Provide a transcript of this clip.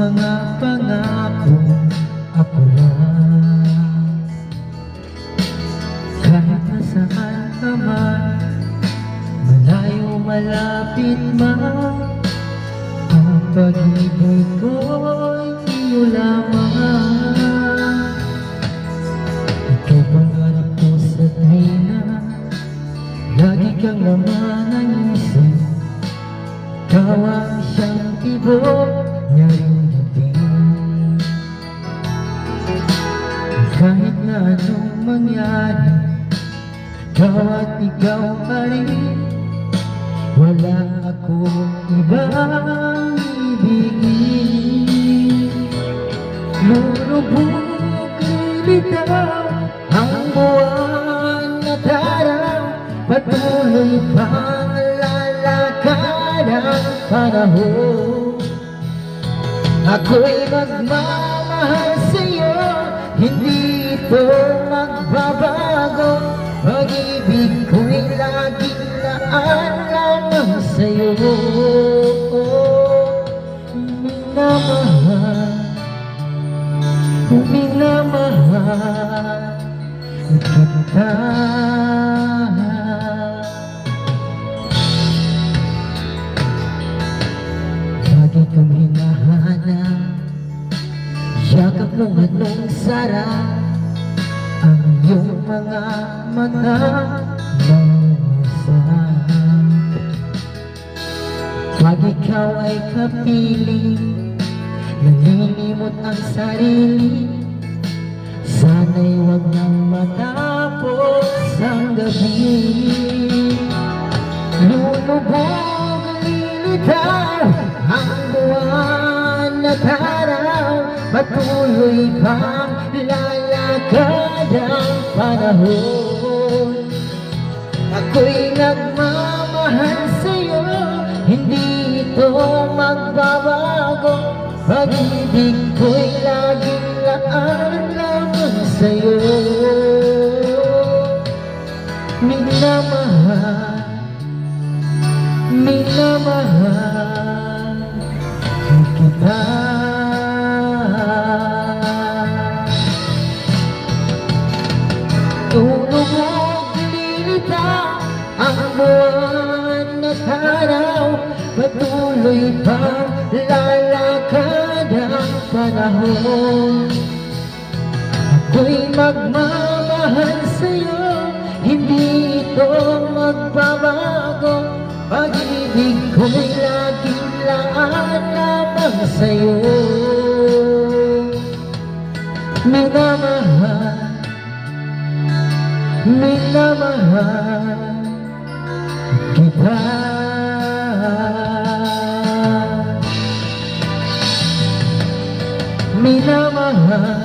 mga pangako ako lang. Kahit nasaan ka man, malayo malapit man, ang pag-ibig ko'y iyo lamang. Ikaw pangarap ko sa tuwina, lagi kang laman ng isip. Ikaw ang siyang tibok niya rin dating. Kahit na anong mangyari, ikaw at ikaw pa rin. Wala akong ibang ibigin. Lulubog, lilitaw ang buwan na daraw, patuloy pang lalakad ang panahon. Ako'y magmamahal sa'yo, hindi ito magbabago. Pag-ibig ko'y laging laan lamang sa'yo. Minamahal, minamahal kita. Lagi kong hinahanap, yakap mong anong sarap, ang iyong mga mata mausap. Pag ikaw ay kapiling, nalilimot ang sarili, sana'y huwag nang matapos ang gabi. Lulubog, lilitaw ang buwan at araw, patuloy pang lalakad ang panahon. Ako'y nagmamahal sa'yo, hindi ito magbabago. Pag-ibig ko'y laging laan lamang sa'yo. Minamahal, minamahal kita. Lulubog, lilitaw ang buwan at araw, patuloy pang lalakad ang panahon. Ako'y magmamahal sa'yo, hindi ito magbabago. Pag-ibig ko'y laging laan lamang sa'yo. Minamahal, minamahal kita. Minamahal,